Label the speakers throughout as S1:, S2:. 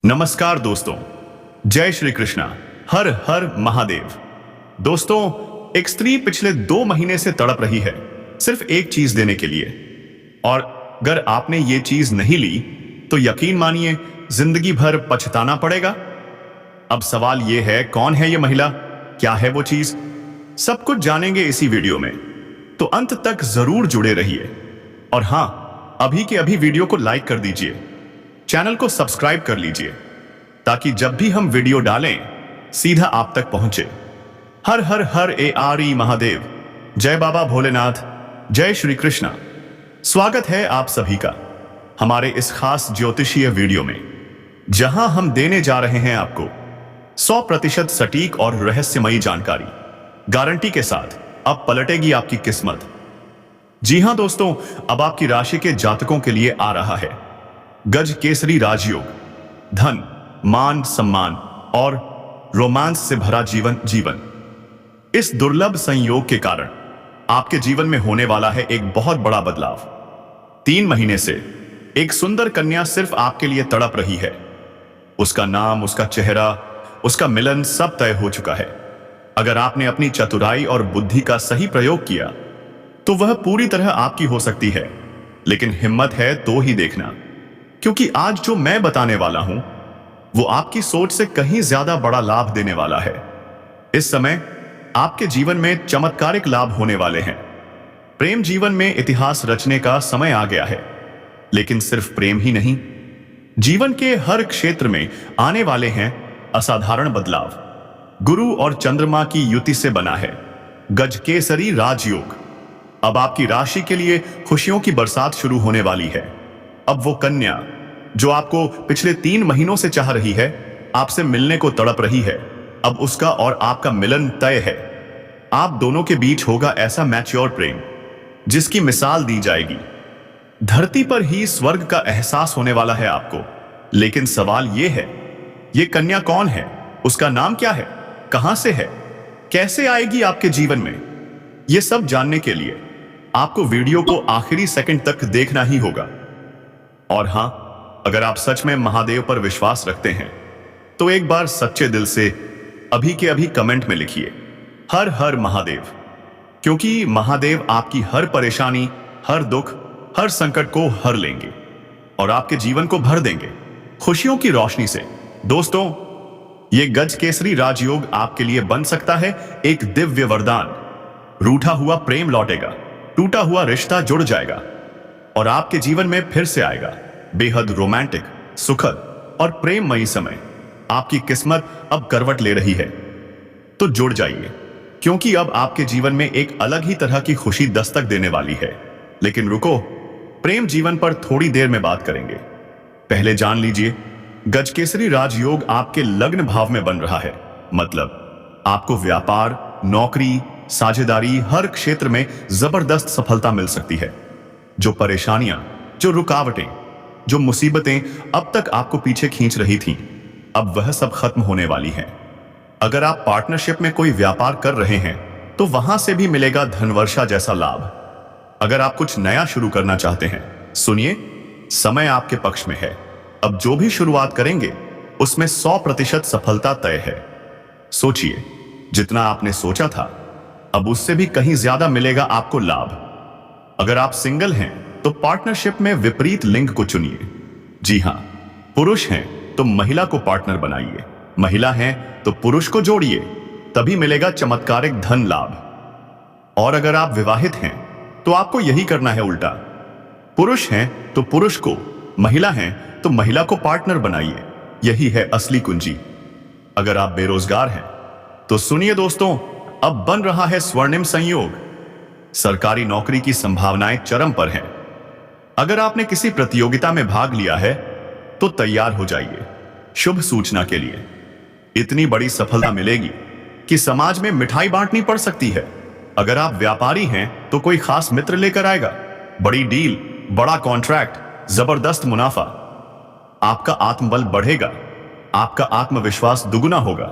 S1: नमस्कार दोस्तों, जय श्री कृष्णा। हर हर महादेव। दोस्तों, एक स्त्री पिछले 2 महीने से तड़प रही है सिर्फ एक चीज देने के लिए, और अगर आपने ये चीज नहीं ली तो यकीन मानिए जिंदगी भर पछताना पड़ेगा। अब सवाल ये है, कौन है ये महिला, क्या है वो चीज, सब कुछ जानेंगे इसी वीडियो में, तो अंत तक जरूर जुड़े रहिए। और हां, अभी के अभी वीडियो को लाइक कर दीजिए, चैनल को सब्सक्राइब कर लीजिए, ताकि जब भी हम वीडियो डालें सीधा आप तक पहुंचे। हर हर हर ए आर ई महादेव। जय बाबा भोलेनाथ। जय श्री कृष्णा। स्वागत है आप सभी का हमारे इस खास ज्योतिषीय वीडियो में, जहां हम देने जा रहे हैं आपको 100% सटीक और रहस्यमयी जानकारी, गारंटी के साथ। अब पलटेगी आपकी किस्मत। जी हां दोस्तों, अब आपकी राशि के जातकों के लिए आ रहा है गज केसरी राजयोग। धन, मान, सम्मान और रोमांस से भरा जीवन। इस दुर्लभ संयोग के कारण आपके जीवन में होने वाला है एक बहुत बड़ा बदलाव। 3 महीने से एक सुंदर कन्या सिर्फ आपके लिए तड़प रही है। उसका नाम, उसका चेहरा, उसका मिलन सब तय हो चुका है। अगर आपने अपनी चतुराई और बुद्धि का सही प्रयोग किया तो वह पूरी तरह आपकी हो सकती है। लेकिन हिम्मत है तो ही देखना, क्योंकि आज जो मैं बताने वाला हूं वो आपकी सोच से कहीं ज्यादा बड़ा लाभ देने वाला है। इस समय आपके जीवन में चमत्कारिक लाभ होने वाले हैं। प्रेम जीवन में इतिहास रचने का समय आ गया है। लेकिन सिर्फ प्रेम ही नहीं, जीवन के हर क्षेत्र में आने वाले हैं असाधारण बदलाव। गुरु और चंद्रमा की युति से बना है गजकेसरी राजयोग। अब आपकी राशि के लिए खुशियों की बरसात शुरू होने वाली है। अब वो कन्या जो आपको पिछले 3 महीनों से चाह रही है, आपसे मिलने को तड़प रही है, अब उसका और आपका मिलन तय है। आप दोनों के बीच होगा ऐसा मैच्योर प्रेम जिसकी मिसाल दी जाएगी। धरती पर ही स्वर्ग का एहसास होने वाला है आपको। लेकिन सवाल यह है, ये कन्या कौन है, उसका नाम क्या है, कहां से है, कैसे आएगी आपके जीवन में? यह सब जानने के लिए आपको वीडियो को आखिरी सेकंड तक देखना ही होगा। और हां, अगर आप सच में महादेव पर विश्वास रखते हैं तो एक बार सच्चे दिल से अभी के अभी कमेंट में लिखिए हर हर महादेव, क्योंकि महादेव आपकी हर परेशानी, हर दुख, हर संकट को हर लेंगे और आपके जीवन को भर देंगे खुशियों की रोशनी से। दोस्तों, ये गज केसरी राजयोग आपके लिए बन सकता है एक दिव्य वरदान। रूठा हुआ प्रेम लौटेगा, टूटा हुआ रिश्ता जुड़ जाएगा और आपके जीवन में फिर से आएगा बेहद रोमांटिक, सुखद और प्रेममयी समय। आपकी किस्मत अब करवट ले रही है, तो जुड़ जाइए, क्योंकि अब आपके जीवन में एक अलग ही तरह की खुशी दस्तक देने वाली है। लेकिन रुको, प्रेम जीवन पर थोड़ी देर में बात करेंगे। पहले जान लीजिए, गजकेसरी राजयोग आपके लग्न भाव में बन रहा है। मतलब आपको व्यापार, नौकरी, साझेदारी, हर क्षेत्र में जबरदस्त सफलता मिल सकती है। जो परेशानियां, जो रुकावटें, जो मुसीबतें अब तक आपको पीछे खींच रही थीं, अब वह सब खत्म होने वाली हैं। अगर आप पार्टनरशिप में कोई व्यापार कर रहे हैं तो वहां से भी मिलेगा धनवर्षा जैसा लाभ। अगर आप कुछ नया शुरू करना चाहते हैं, सुनिए, समय आपके पक्ष में है। अब जो भी शुरुआत करेंगे उसमें 100% सफलता तय है। सोचिए, जितना आपने सोचा था अब उससे भी कहीं ज्यादा मिलेगा आपको लाभ। अगर आप सिंगल हैं तो पार्टनरशिप में विपरीत लिंग को चुनिए। जी हां, पुरुष हैं तो महिला को पार्टनर बनाइए, महिला हैं तो पुरुष को जोड़िए, तभी मिलेगा चमत्कारिक धन लाभ। और अगर आप विवाहित हैं तो आपको यही करना है उल्टा। पुरुष हैं तो पुरुष को, महिला हैं तो महिला को पार्टनर बनाइए। यही है असली कुंजी। अगर आप बेरोजगार हैं तो सुनिए दोस्तों, अब बन रहा है स्वर्णिम संयोग। सरकारी नौकरी की संभावनाएं चरम पर हैं। अगर आपने किसी प्रतियोगिता में भाग लिया है तो तैयार हो जाइए शुभ सूचना के लिए। इतनी बड़ी सफलता मिलेगी कि समाज में मिठाई बांटनी पड़ सकती है। अगर आप व्यापारी हैं तो कोई खास मित्र लेकर आएगा, बड़ी डील, बड़ा कॉन्ट्रैक्ट, जबरदस्त मुनाफा। आपका आत्मबल बढ़ेगा, आपका आत्मविश्वास दुगुना होगा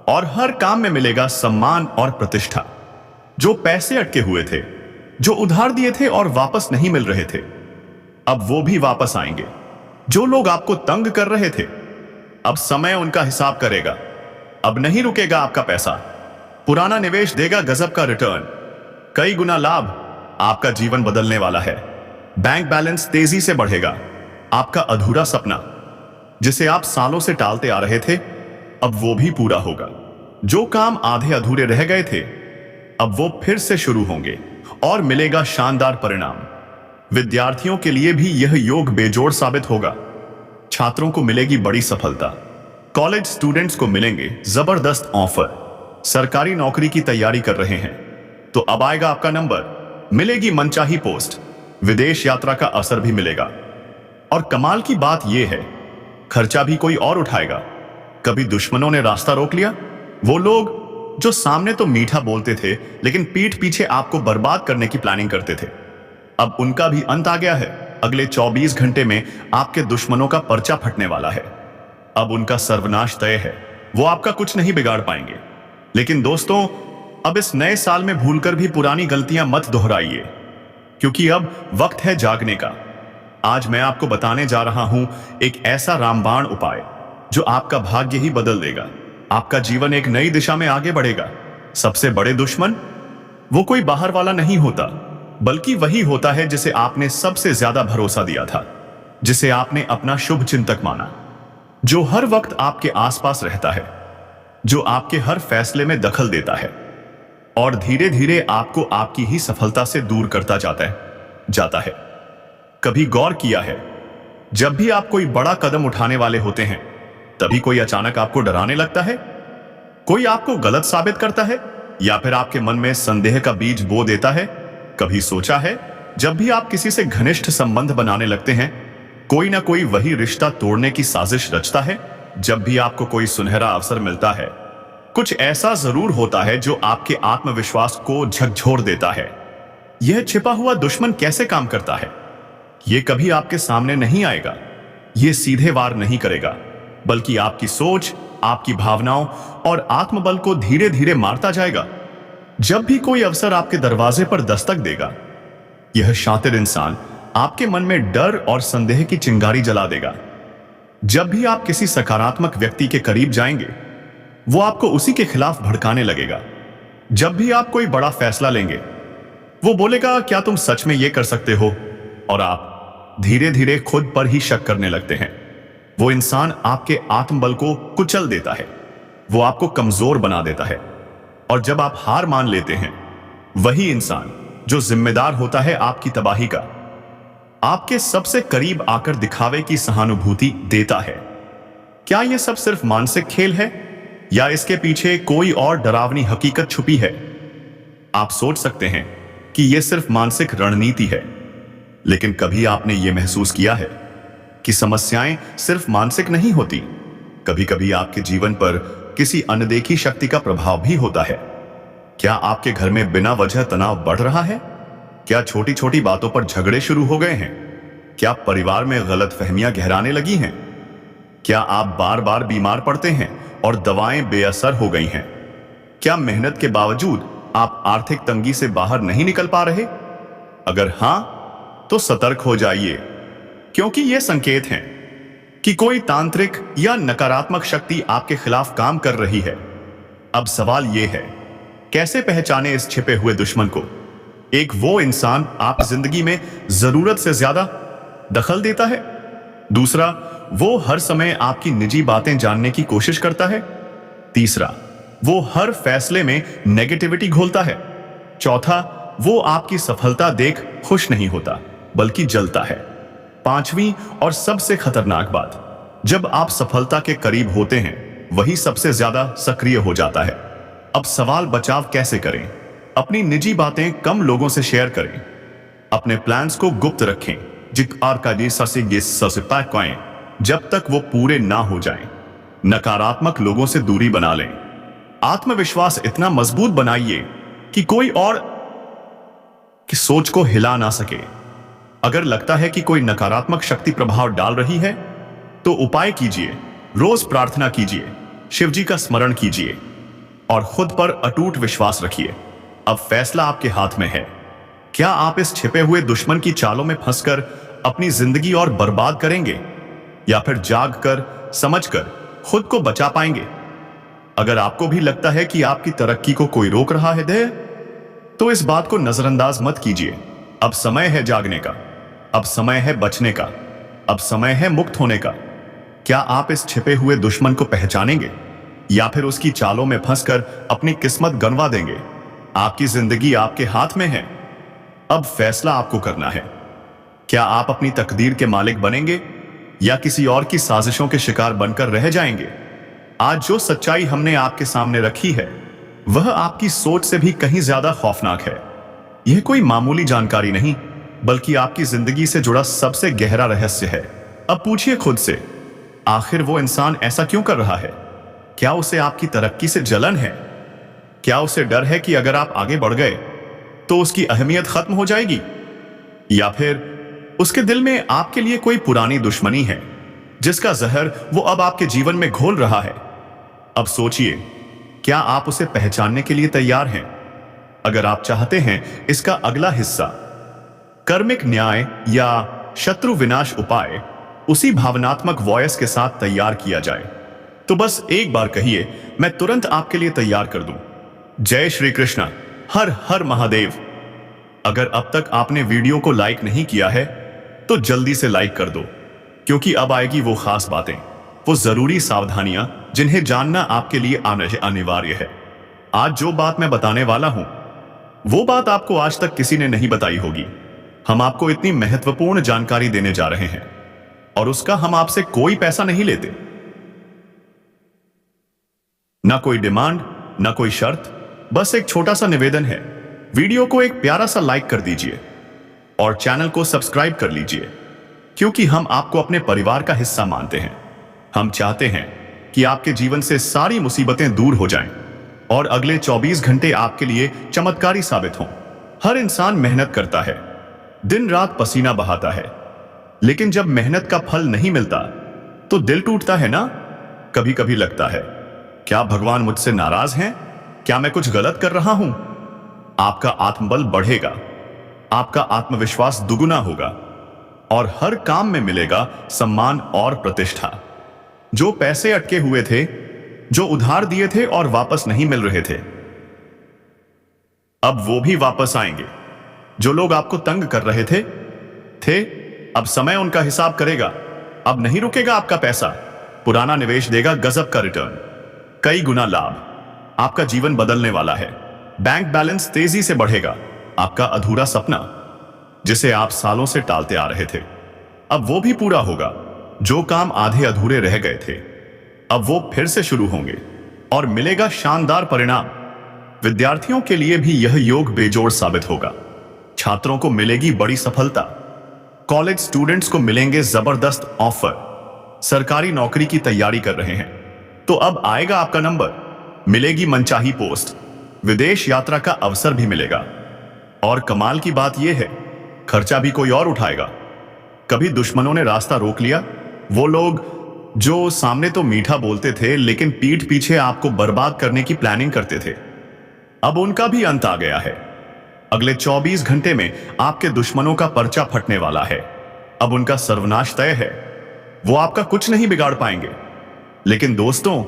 S1: और हर काम में मिलेगा सम्मान और प्रतिष्ठा। जो पैसे अटके हुए थे, जो उधार दिए थे और वापस नहीं मिल रहे थे, अब वो भी वापस आएंगे। जो लोग आपको तंग कर रहे थे, अब समय उनका हिसाब करेगा। अब नहीं रुकेगा आपका पैसा। पुराना निवेश देगा गजब का रिटर्न, कई गुना लाभ। आपका जीवन बदलने वाला है। बैंक बैलेंस तेजी से बढ़ेगा। आपका अधूरा सपना जिसे आप सालों से टालते आ रहे थे, अब वो भी पूरा होगा। जो काम आधे अधूरे रह गए थे, अब वो फिर से शुरू होंगे और मिलेगा शानदार परिणाम। विद्यार्थियों के लिए भी यह योग बेजोड़ साबित होगा। छात्रों को मिलेगी बड़ी सफलता। कॉलेज स्टूडेंट्स को मिलेंगे जबरदस्त ऑफर। सरकारी नौकरी की तैयारी कर रहे हैं तो अब आएगा आपका नंबर। मिलेगी मनचाही पोस्ट। विदेश यात्रा का असर भी मिलेगा। और कमाल की बात यह है, खर्चा भी कोई और उठाएगा। कभी दुश्मनों ने रास्ता रोक लिया, वो लोग जो सामने तो मीठा बोलते थे लेकिन पीठ पीछे आपको बर्बाद करने की प्लानिंग करते थे, अब उनका भी अंत आ गया है। अगले 24 घंटे में आपके दुश्मनों का पर्चा फटने वाला है। अब उनका सर्वनाश तय है। वो आपका कुछ नहीं बिगाड़ पाएंगे। लेकिन दोस्तों, अब इस नए साल में भूलकर भी पुरानी गलतियां मत दोहराइए, क्योंकि अब वक्त है जागने का। आज मैं आपको बताने जा रहा हूं एक ऐसा रामबाण उपाय जो आपका भाग्य ही बदल देगा। आपका जीवन एक नई दिशा में आगे बढ़ेगा। सबसे बड़े दुश्मन वो कोई बाहर वाला नहीं होता, बल्कि वही होता है जिसे आपने सबसे ज्यादा भरोसा दिया था, जिसे आपने अपना शुभ चिंतक माना, जो हर वक्त आपके आसपास रहता है, जो आपके हर फैसले में दखल देता है और धीरे धीरे आपको आपकी ही सफलता से दूर करता जाता है। कभी गौर किया है, जब भी आप कोई बड़ा कदम उठाने वाले होते हैं, तभी कोई अचानक आपको डराने लगता है, कोई आपको गलत साबित करता है या फिर आपके मन में संदेह का बीज बो देता है। कभी सोचा है, जब भी आप किसी से घनिष्ठ संबंध बनाने लगते हैं, कोई ना कोई वही रिश्ता तोड़ने की साजिश रचता है। जब भी आपको कोई सुनहरा अवसर मिलता है, कुछ ऐसा जरूर होता है जो आपके आत्मविश्वास को झकझोर देता है। यह छिपा हुआ दुश्मन कैसे काम करता है? यह कभी आपके सामने नहीं आएगा, यह सीधे वार नहीं करेगा, बल्कि आपकी सोच, आपकी भावनाओं और आत्मबल को धीरे धीरे मारता जाएगा। जब भी कोई अवसर आपके दरवाजे पर दस्तक देगा, यह शातिर इंसान आपके मन में डर और संदेह की चिंगारी जला देगा। जब भी आप किसी सकारात्मक व्यक्ति के करीब जाएंगे, वो आपको उसी के खिलाफ भड़काने लगेगा। जब भी आप कोई बड़ा फैसला लेंगे, वो बोलेगा, क्या तुम सच में ये कर सकते हो? और आप धीरे धीरे खुद पर ही शक करने लगते हैं। वो इंसान आपके आत्मबल को कुचल देता है, वो आपको कमजोर बना देता है। और जब आप हार मान लेते हैं, वही इंसान जो जिम्मेदार होता है आपकी तबाही का, आपके सबसे करीब आकर दिखावे की सहानुभूति देता है। क्या यह सब सिर्फ मानसिक खेल है या इसके पीछे कोई और डरावनी हकीकत छुपी है? आप सोच सकते हैं कि यह सिर्फ मानसिक रणनीति है, लेकिन कभी आपने यह महसूस किया है कि समस्याएं सिर्फ मानसिक नहीं होती? कभी कभी आपके जीवन पर किसी अनदेखी शक्ति का प्रभाव भी होता है। क्या आपके घर में बिना वजह तनाव बढ़ रहा है? क्या छोटी छोटी बातों पर झगड़े शुरू हो गए हैं? क्या परिवार में गलतफहमियां गहराने लगी हैं? क्या आप बार बार बीमार पड़ते हैं और दवाएं बेअसर हो गई हैं? क्या मेहनत के बावजूद आप आर्थिक तंगी से बाहर नहीं निकल पा रहे? अगर हां, तो सतर्क हो जाइए, क्योंकि ये संकेत हैं कि कोई तांत्रिक या नकारात्मक शक्ति आपके खिलाफ काम कर रही है। अब सवाल यह है, कैसे पहचाने इस छिपे हुए दुश्मन को? एक वो इंसान आप जिंदगी में जरूरत से ज्यादा दखल देता है। दूसरा, वो हर समय आपकी निजी बातें जानने की कोशिश करता है। तीसरा, वो हर फैसले में नेगेटिविटी घोलता है। चौथा, वो आपकी सफलता देख खुश नहीं होता, बल्कि जलता है। पांचवी और सबसे खतरनाक बात, जब आप सफलता के करीब होते हैं, वही सबसे ज्यादा सक्रिय हो जाता है। अब सवाल, बचाव कैसे करें? अपनी निजी बातें कम लोगों से शेयर करें। अपने प्लान्स को गुप्त रखें, जब तक वो पूरे ना हो जाएं। नकारात्मक लोगों से दूरी बना लें। आत्मविश्वास इतना मजबूत बनाइए कि कोई और की सोच को हिला ना सके। अगर लगता है कि कोई नकारात्मक शक्ति प्रभाव डाल रही है, तो उपाय कीजिए। रोज प्रार्थना कीजिए, शिव जी का स्मरण कीजिए और खुद पर अटूट विश्वास रखिए। अब फैसला आपके हाथ में है। क्या आप इस छिपे हुए दुश्मन की चालों में फंसकर अपनी जिंदगी और बर्बाद करेंगे, या फिर जागकर, समझकर, खुद को बचा पाएंगे। अगर आपको भी लगता है कि आपकी तरक्की को कोई रोक रहा है तो इस बात को नजरअंदाज मत कीजिए। अब समय है जागने का, अब समय है बचने का, अब समय है मुक्त होने का। क्या आप इस छिपे हुए दुश्मन को पहचानेंगे या फिर उसकी चालों में फंसकर अपनी किस्मत गंवा देंगे? आपकी जिंदगी आपके हाथ में है। अब फैसला आपको करना है। क्या आप अपनी तकदीर के मालिक बनेंगे या किसी और की साजिशों के शिकार बनकर रह जाएंगे? आज जो सच्चाई हमने आपके सामने रखी है वह आपकी सोच से भी कहीं ज्यादा खौफनाक है। यह कोई मामूली जानकारी नहीं, बल्कि आपकी जिंदगी से जुड़ा सबसे गहरा रहस्य है। अब पूछिए खुद से, आखिर वो इंसान ऐसा क्यों कर रहा है? क्या उसे आपकी तरक्की से जलन है? क्या उसे डर है कि अगर आप आगे बढ़ गए तो उसकी अहमियत खत्म हो जाएगी? या फिर उसके दिल में आपके लिए कोई पुरानी दुश्मनी है जिसका जहर वो अब आपके जीवन में घोल रहा है? अब सोचिए, क्या आप उसे पहचानने के लिए तैयार हैं? अगर आप चाहते हैं इसका अगला हिस्सा कर्मिक न्याय या शत्रु विनाश उपाय उसी भावनात्मक वॉयस के साथ तैयार किया जाए तो बस एक बार कहिए, मैं तुरंत आपके लिए तैयार कर दूं। जय श्री कृष्ण, हर हर महादेव। अगर अब तक आपने वीडियो को लाइक नहीं किया है तो जल्दी से लाइक कर दो, क्योंकि अब आएगी वो खास बातें, वो जरूरी सावधानियां जिन्हें जानना आपके लिए अनिवार्य है। आज जो बात मैं बताने वाला हूं वो बात आपको आज तक किसी ने नहीं बताई होगी। हम आपको इतनी महत्वपूर्ण जानकारी देने जा रहे हैं और उसका हम आपसे कोई पैसा नहीं लेते, ना कोई डिमांड, ना कोई शर्त। बस एक छोटा सा निवेदन है, वीडियो को एक प्यारा सा लाइक कर दीजिए और चैनल को सब्सक्राइब कर लीजिए, क्योंकि हम आपको अपने परिवार का हिस्सा मानते हैं। हम चाहते हैं कि आपके जीवन से सारी मुसीबतें दूर हो जाएं और अगले 24 घंटे आपके लिए चमत्कारी साबित हों। हर इंसान मेहनत करता है, दिन रात पसीना बहाता है, लेकिन जब मेहनत का फल नहीं मिलता तो दिल टूटता है ना। कभी कभी लगता है, क्या भगवान मुझसे नाराज हैं? क्या मैं कुछ गलत कर रहा हूं? आपका आत्मबल बढ़ेगा, आपका आत्मविश्वास दुगुना होगा और हर काम में मिलेगा सम्मान और प्रतिष्ठा। जो पैसे अटके हुए थे, जो उधार दिए थे और वापस नहीं मिल रहे थे, अब वो भी वापस आएंगे। जो लोग आपको तंग कर रहे थे, अब समय उनका हिसाब करेगा। अब नहीं रुकेगा आपका पैसा, पुराना निवेश देगा गजब का रिटर्न, कई गुना लाभ। आपका जीवन बदलने वाला है। बैंक बैलेंस तेजी से बढ़ेगा। आपका अधूरा सपना जिसे आप सालों से टालते आ रहे थे, अब वो भी पूरा होगा। जो काम आधे अधूरे रह गए थे, अब वो फिर से शुरू होंगे और मिलेगा शानदार परिणाम। विद्यार्थियों के लिए भी यह योग बेजोड़ साबित होगा। छात्रों को मिलेगी बड़ी सफलता, कॉलेज स्टूडेंट्स को मिलेंगे जबरदस्त ऑफर। सरकारी नौकरी की तैयारी कर रहे हैं तो अब आएगा आपका नंबर, मिलेगी मनचाही पोस्ट, विदेश यात्रा का अवसर भी मिलेगा। और कमाल की बात यह है, खर्चा भी कोई और उठाएगा। कभी दुश्मनों ने रास्ता रोक लिया, वो लोग जो सामने तो मीठा बोलते थे लेकिन पीठ पीछे आपको बर्बाद करने की प्लानिंग करते थे, अब उनका भी अंत आ गया है। अगले 24 घंटे में आपके दुश्मनों का पर्चा फटने वाला है। अब उनका सर्वनाश तय है। वो आपका कुछ नहीं बिगाड़ पाएंगे। लेकिन दोस्तों,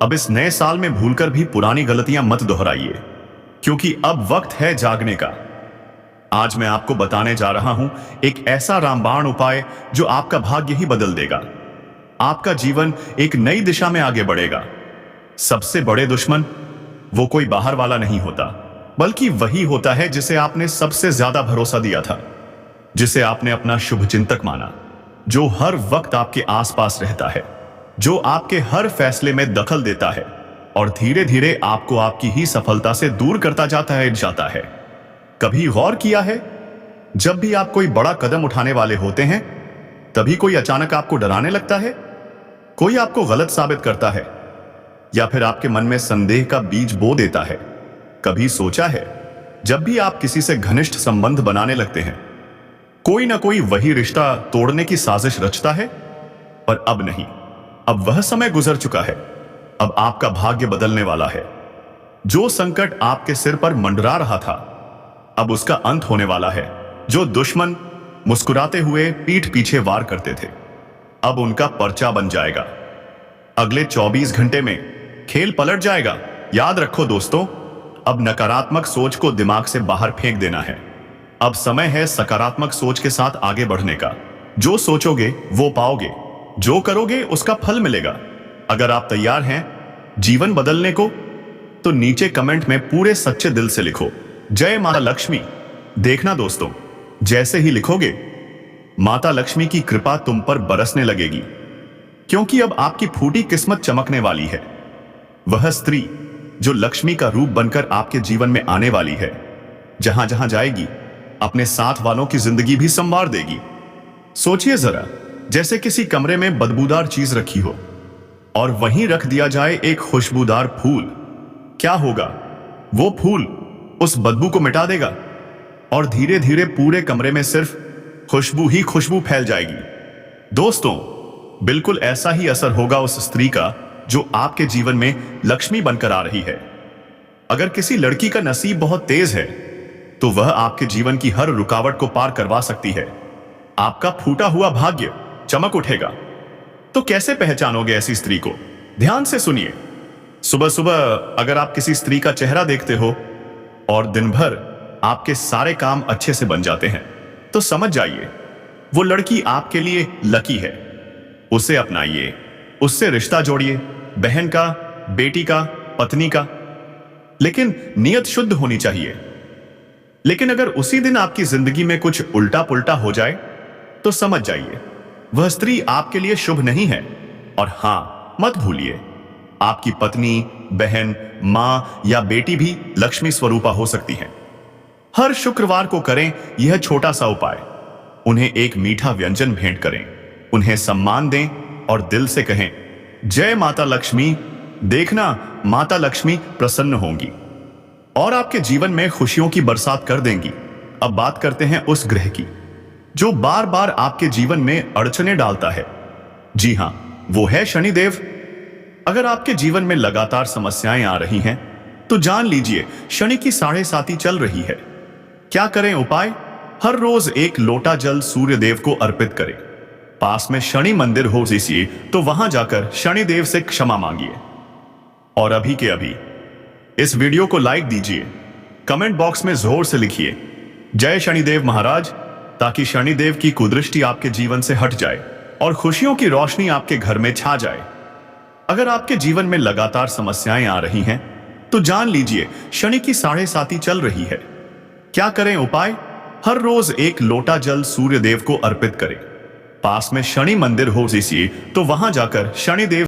S1: अब इस नए साल में भूलकर भी पुरानी गलतियां मत दोहराइए, क्योंकि अब वक्त है जागने का। आज मैं आपको बताने जा रहा हूं एक ऐसा रामबाण उपाय जो आपका भाग्य ही बदल देगा। आपका जीवन एक नई दिशा में आगे बढ़ेगा। सबसे बड़े दुश्मन वो कोई बाहर वाला नहीं होता, बल्कि वही होता है जिसे आपने सबसे ज्यादा भरोसा दिया था, जिसे आपने अपना शुभचिंतक माना, जो हर वक्त आपके आसपास रहता है, जो आपके हर फैसले में दखल देता है और धीरे धीरे आपको आपकी ही सफलता से दूर करता जाता है। कभी गौर किया है, जब भी आप कोई बड़ा कदम उठाने वाले होते हैं, तभी कोई अचानक आपको डराने लगता है, कोई आपको गलत साबित करता है या फिर आपके मन में संदेह का बीज बो देता है। कभी सोचा है, जब भी आप किसी से घनिष्ठ संबंध बनाने लगते हैं, कोई ना कोई वही रिश्ता तोड़ने की साजिश रचता है? पर अब नहीं, अब वह समय गुजर चुका है। अब आपका भाग्य बदलने वाला है। जो संकट आपके सिर पर मंडरा रहा था, अब उसका अंत होने वाला है। जो दुश्मन मुस्कुराते हुए पीठ पीछे वार करते थे, अब उनका पर्चा बन जाएगा। अगले 24 घंटे में खेल पलट जाएगा। याद रखो दोस्तों, अब नकारात्मक सोच को दिमाग से बाहर फेंक देना है। अब समय है सकारात्मक सोच के साथ आगे बढ़ने का। जो सोचोगे वो पाओगे, जो करोगे उसका फल मिलेगा। अगर आप तैयार हैं जीवन बदलने को, तो नीचे कमेंट में पूरे सच्चे दिल से लिखो, जय माता लक्ष्मी। देखना दोस्तों, जैसे ही लिखोगे माता लक्ष्मी की कृपा तुम पर बरसने लगेगी, क्योंकि अब आपकी फूटी किस्मत चमकने वाली है। वह स्त्री जो लक्ष्मी का रूप बनकर आपके जीवन में आने वाली है, जहां जहां जाएगी अपने साथ वालों की जिंदगी भी संवार देगी। सोचिए जरा, जैसे किसी कमरे में बदबूदार चीज रखी हो और वहीं रख दिया जाए एक खुशबूदार फूल। क्या होगा? वो फूल उस बदबू को मिटा देगा और धीरे धीरे पूरे कमरे में सिर्फ खुशबू ही खुशबू फैल जाएगी। दोस्तों, बिल्कुल ऐसा ही असर होगा उस स्त्री का जो आपके जीवन में लक्ष्मी बनकर आ रही है। अगर किसी लड़की का नसीब बहुत तेज है, तो वह आपके जीवन की हर रुकावट को पार करवा सकती है। आपका फूटा हुआ भाग्य चमक उठेगा। तो कैसे पहचानोगे ऐसी स्त्री को? ध्यान से सुनिए। सुबह सुबह अगर आप किसी स्त्री का चेहरा देखते हो और दिन भर आपके सारे काम अच्छे से बन जाते हैं, तो समझ जाइए वो लड़की आपके लिए लकी है। उसे अपनाइए, उससे रिश्ता जोड़िए, बहन का, बेटी का, पत्नी का। लेकिन नियत शुद्ध होनी चाहिए। लेकिन अगर उसी दिन आपकी जिंदगी में कुछ उल्टा पुल्टा हो जाए, तो समझ जाइए वह स्त्री आपके लिए शुभ नहीं है। और हां, मत भूलिए, आपकी पत्नी, बहन, मां या बेटी भी लक्ष्मी स्वरूपा हो सकती है। हर शुक्रवार को करें यह छोटा सा उपाय। उन्हें एक मीठा व्यंजन भेंट करें, उन्हें सम्मान दें और दिल से कहें, जय माता लक्ष्मी। देखना, माता लक्ष्मी प्रसन्न होंगी और आपके जीवन में खुशियों की बरसात कर देंगी। अब बात करते हैं उस ग्रह की जो बार बार आपके जीवन में अड़चने डालता है। जी हां, वो है शनिदेव। अगर आपके जीवन में लगातार समस्याएं आ रही हैं, तो जान लीजिए शनि की 7.5 चल रही है। क्या करें उपाय? हर रोज एक लोटा जल सूर्य देव को अर्पित करें। पास में शनि मंदिर हो जिसे, तो वहां जाकर शनिदेव से क्षमा मांगिए। और अभी के अभी इस वीडियो को लाइक दीजिए, कमेंट बॉक्स में जोर से लिखिए, जय शनिदेव महाराज, ताकि शनिदेव की कुदृष्टि आपके जीवन से हट जाए और खुशियों की रोशनी आपके घर में छा जाए। अगर आपके जीवन में लगातार समस्याएं आ रही हैं, तो जान लीजिए शनि की 7.5 चल रही है। क्या करें उपाय? हर रोज एक लोटा जल सूर्य देव को अर्पित करें। पास में शनि मंदिर हो जिसे, तो वहां जाकर शनिदेव